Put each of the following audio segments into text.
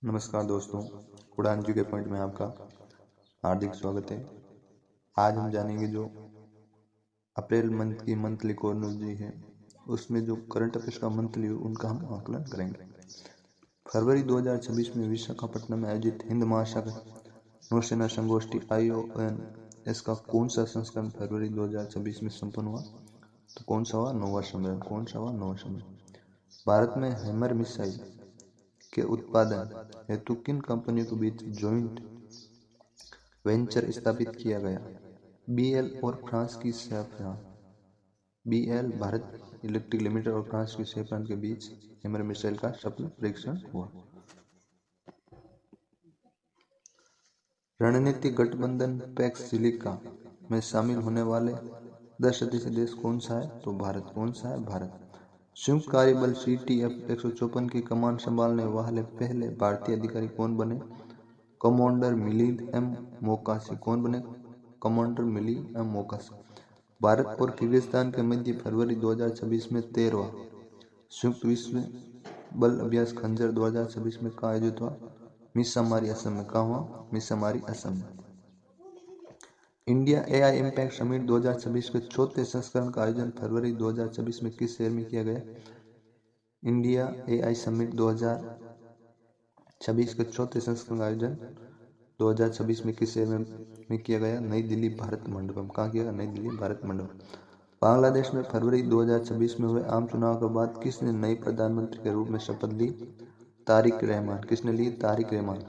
नमस्कार दोस्तों, उड़ान जी के पॉइंट में आपका हार्दिक स्वागत है। आज हम जानेंगे जो अप्रैल मंथ की मंथली कॉर्नोलॉजी है, उसमें जो करंट अफेयर्स का मंथली उनका हम आकलन करेंगे। फरवरी 2026 में विशाखापट्टनम में आयोजित हिंद महासागर नौसेना संगोष्ठी IONS का कौन सा संस्करण फरवरी 2026 में संपन्न हुआ? तो कौन सा हुआ? 9वां सम्मेलन। कौन सा हुआ? 9वां सम्मेलन। भारत में हैमर मिसाइल के उत्पादन हेतु किन कंपनियों के बीच जॉइंट वेंचर स्थापित किया गया? BL और फ्रांस की saffron. BL Bharat electric limited और फ्रांस की सैफ्रॉन के बीच हैमर मिसाइल का सफल परीक्षण हुआ। रणनीतिक गठबंधन पैक्स सिलिका में शामिल होने वाले 10 सदस्य देश कौन सा है? तो भारत। कौन सा है? भारत। संयुक्त कार्यबल CTF 154 की कमान संभालने वाले पहले भारतीय अधिकारी कौन बने? Commander Milind M Mokasi. कौन बने? Commander Milind M Mokasi. भारत और किर्गिस्तान के मध्य फरवरी 2026 में 13वां संयुक्त विश्व बल अभ्यास खंजर 2026 में कहाँ आयोजित हुआ? मिसामारी, असम में। कहाँ हुआ? मिसामारी, असम में। इंडिया AI इम्पैक्ट समिट 2026 के चौथे संस्करण का आयोजन फरवरी 2026 में किस शहर में किया गया? इंडिया AI समिट 2026 के चौथे संस्करण का आयोजन 2026 में किस शहर में किया गया? नई दिल्ली, भारत मंडपम। कहाँ किया गया? नई दिल्ली, भारत मंडपम। बांग्लादेश में फरवरी 2026 में हुए आम चुनाव के बाद किसने नई प्रधानमंत्री के रूप में शपथ ली? तारिक रहमान। किसने ली? तारिक रहमान।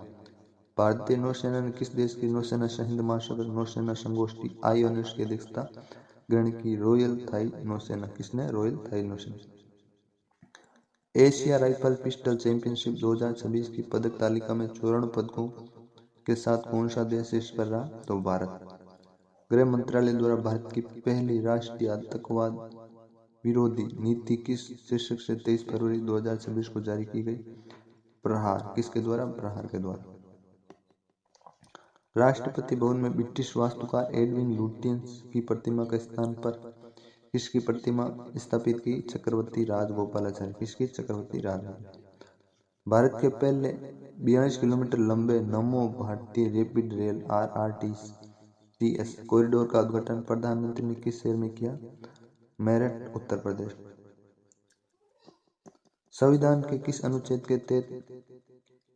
भारतीय नौसेना ने किस देश की नौसेना सह हिंद महासागर नौसेना संगोष्ठी IONS की अध्यक्षता ग्रहण की? रॉयल थाई नौसेना। किसने? रॉयल थाई नौसेना। एशिया राइफल पिस्टल चैंपियनशिप 2026 की पदक तालिका में 54 पदकों के साथ कौन सा देश शीर्ष पर रहा? तो भारत। गृह मंत्रालय द्वारा भारत की पहली राष्ट्रीय आतंकवाद विरोधी नीति किस शीर्षक से 23 फरवरी 2026 को जारी की गई? प्रहार। किसके द्वारा? प्रहार के द्वारा। राष्ट्रपति भवन में ब्रिटिश वास्तुकार एडविन लुटियंस की प्रतिमा के स्थान पर किसकी प्रतिमा स्थापित की? चक्रवर्ती राजगोपालाचारी। किसकी? चक्रवर्ती राजगोपाल। भारत के पहले 42 किलोमीटर लंबे नमो भारतीय रैपिड रेल RRTS कॉरिडोर का उद्घाटन प्रधानमंत्री ने किस शहर में किया? मेरठ, उत्तर प्रदेश। संविधान के किस अनुच्छेद के तहत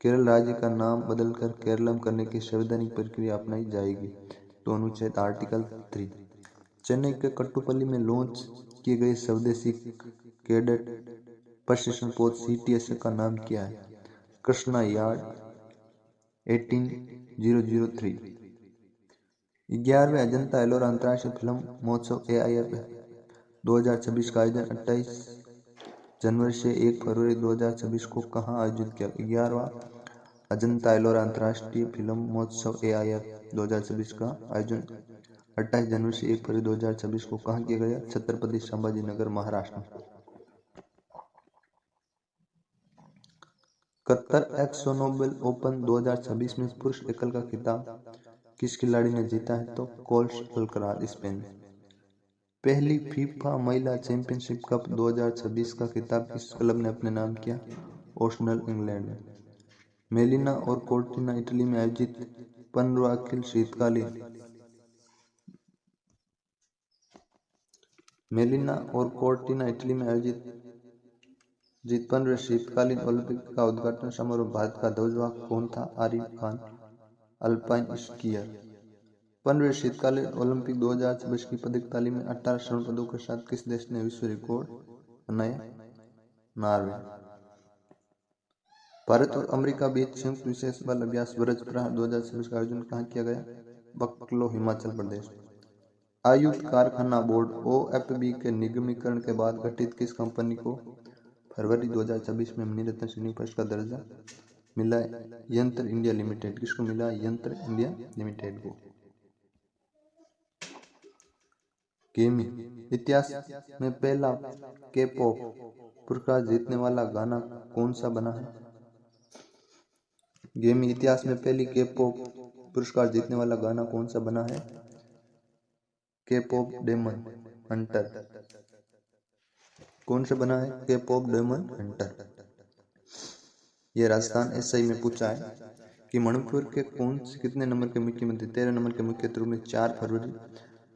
केरल राज्य का नाम बदलकर केरलम करने की संवैधानिक प्रक्रिया अपनाई जाएगी? तो अनुच्छेद आर्टिकल 3। चेन्नई के कट्टुपल्ली में लॉन्च किए गए स्वदेशी कैडेट प्रशिक्षण पोत CTS का नाम क्या है? कृष्णा यार्ड 18003। 11वें अजंता एलोरा अंतर्राष्ट्रीय फिल्म महोत्सव AIF 2026 का आयोजन 28 जनवरी से 1 फरवरी 2026 को कहाँ आयोजित किया? 11वां अजंता एलोरा अंतर्राष्ट्रीय फिल्म महोत्सव AIF 2026 का आयोजन 28 जनवरी से 1 फरवरी 2026 को कहाँ किया गया? छत्रपति संभाजी नगर, महाराष्ट्र। कतर एक्सो नोबेल ओपन 2026 में पुरुष एकल का खिताब किस खिलाड़ी ने जीता है? तो कोल्स अल्कराज, स्पेन। पहली फीफा महिला चैंपियनशिप कप 2026 का खिताब किस क्लब ने अपने नाम किया? आर्सेनल, इंग्लैंड में। मेलिना और कोर्टिना इटली में आयोजित 15वां अखिल शीतकालीन मेलिना और कोर्टिना इटली में आयोजित 15वें शीतकालीन ओलंपिक का उद्घाटन समारोह भारत का ध्वजवाहक कौन था? Arif Khan, alpine skier. 15वें शीतकालीन ओलंपिक 2026 की पदक तालिका में 18 स्वर्ण पदकों के साथ किस देश ने विश्व रिकॉर्ड बनाया? नॉर्वे। भारत और अमेरिका बीच संयुक्त विशेष बल अभ्यास ब्रज प्रहार 2026 का आयोजन कहाँ किया गया? बकलो, हिमाचल प्रदेश। आयुध कारखाना बोर्ड OFB के निगमीकरण के बाद गठित किस कंपनी को फरवरी 2026 में मणिरत्न श्रेणी फर्स्ट का दर्जा मिला? यंत्र इंडिया लिमिटेड। किसको मिला? यंत्र इंडिया लिमिटेड को। गेमिंग इतिहास में पहला K-pop पुरस्कार जीतने वाला गाना कौन सा बना है? गेमिंग इतिहास में पहली K-pop पुरस्कार जीतने वाला गाना कौन सा बना है? K-pop daemon Hunter. कौन सा बना है? K-pop daemon Hunter. ये राजस्थान एसआई में पूछा है कि मणिपुर के कितने नंबर के मुख्यमंत्री 13 नंबर के मुख्यमंत्री में 4 फरवरी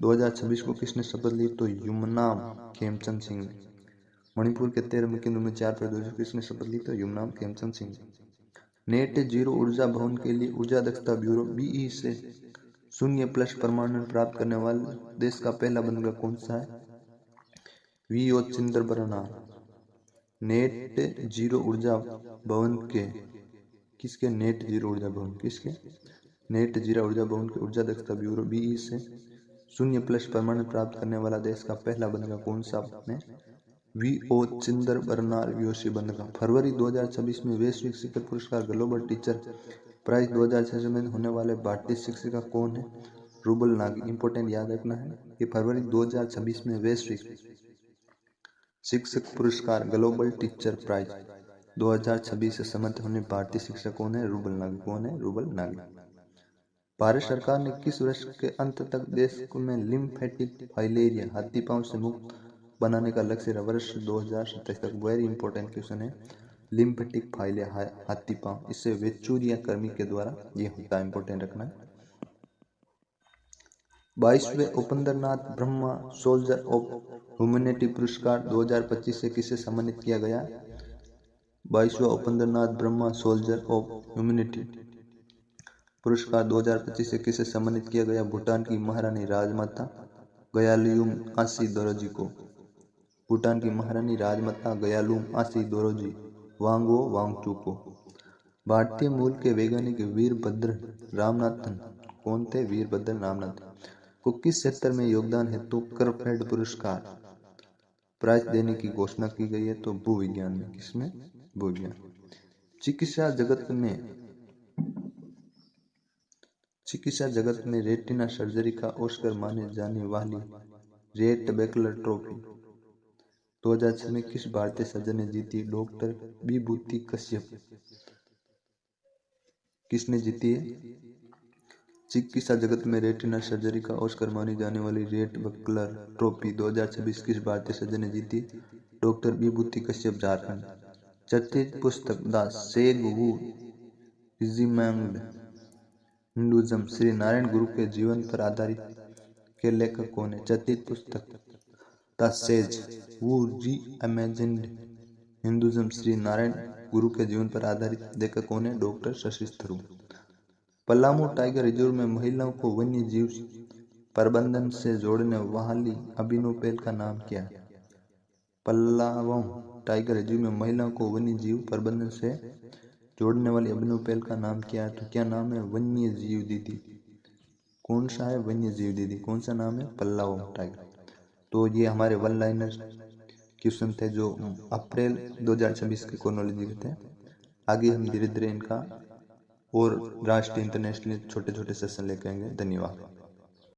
2026 को किसने शपथ ली? तो युमनाम खेमचंद सिंह ने। मणिपुर के 13 मुख्यमंत्री में 4 फरवरी को किसने शपथ ली? तो युमनाम खेमचंद सिंह ने। नेट जीरो ऊर्जा भवन के लिए ऊर्जा दक्षता ब्यूरो बीई से 0+ प्रमाणन प्राप्त करने वाले देश का पहला बंदरगाह कौन सा है? वीओ चिंदरबरनार। नेट जीरो ऊर्जा भवन के किसके? नेट जीरो ऊर्जा भवन किसके? नेट जीरो ऊर्जा भवन के ऊर्जा दक्षता ब्यूरो बीई से 0+ प्रमाणन प्राप्त करने वाला देश का पहला बंदरगाह कौन सा है? वीओ चिंदरबरनार वीओसी बंदरगाह। फरवरी 2026 में वैश्विक शिखर पुरस्कार ग्लोबल टीचर प्राइज 2006 में होने वाले भारतीय शिक्षिका कौन है? रूबल नागी। इंपोर्टेंट याद रखना है कि फरवरी 2026 में वैश्विक शिक्षक पुरस्कार ग्लोबल टीचर प्राइज 2026 से सम्मानित होने भारतीय शिक्षक कौन है? रूबल नागी। कौन है? रूबल नागी। भारत सरकार ने किस वर्ष के अंत तक देश में लिम्फेटिक फाइलेरिया हाथीपांव से मुक्त बनाने का लक्ष्य है? वर्ष 2027 तक। वेरी इंपॉर्टेंट क्वेश्चन है। लिम्फेटिक फाइलेरिया हाथीपांव, इससे वेचूरिया कर्मी के द्वारा ये होता है, इंपॉर्टेंट रखना है। 22वें Upendranath Brahma soldier of humanity पुरस्कार 2025 से किसे सम्मानित किया गया? 22वां Upendranath Brahma soldier of humanity पुरस्कार 2025 से किसे सम्मानित किया गया? भूटान की महारानी राजमाता गयाल्यूम आसी दोरोजी को। भूटान की महारानी राजमाता गयाल्यूम आसी दोरोजी वांगो वांगचू को। भारतीय मूल के वैज्ञानिक वीरभद्र रामनाथन कौन थे? वीरभद्र रामनाथन को किस क्षेत्र में योगदान हेतु करफेड पुरस्कार प्राइज देने की घोषणा की गई है? तो भूविज्ञान में। किसमें? भूविज्ञान। चिकित्सा जगत में रेटिना सर्जरी का ऑस्कर माने जाने वाली रेट बेकलर ट्रॉफी 2006 में किस भारतीय सर्जन ने जीती? डॉक्टर विभूति कश्यप। किसने जीती है? चिकित्सा जगत में रेटिना सर्जरी का ऑस्कर मानी जाने वाली रेट बेकलर ट्रॉफी 2026 किस भारतीय सर्जन ने जीती? डॉक्टर विभूति कश्यप, झारखंड। चर्चित पुस्तक the sage who reimagined Hinduism Shri Narayana Guru के जीवन पर आधारित के लेखक कौन है? चर्चित पुस्तक the sage who reimagined Hinduism Shri Narayana Guru के जीवन पर आधारित लेखक कौन है? Doctor Shashi Tharoor. Palamu tiger reserve में महिलाओं को वन्य जीव प्रबंधन से जोड़ने वाली अभिनव पहल का नाम क्या है? पलामू टाइगर रिजर्व में महिलाओं को वन्य जीव प्रबंधन से जोड़ने वाली अभिनव पहल का नाम क्या है? तो क्या नाम है? वन्य जीव दीदी। कौन सा है? वन्य जीव दीदी। कौन सा नाम है? पलामू टाइगर। तो ये हमारे वन लाइनर क्वेश्चन थे जो अप्रैल 2026 के क्रोनोलॉजी के थे। आगे हम धीरे धीरे इनका और राष्ट्रीय इंटरनेशनल छोटे छोटे सेशन लेके आएंगे। धन्यवाद।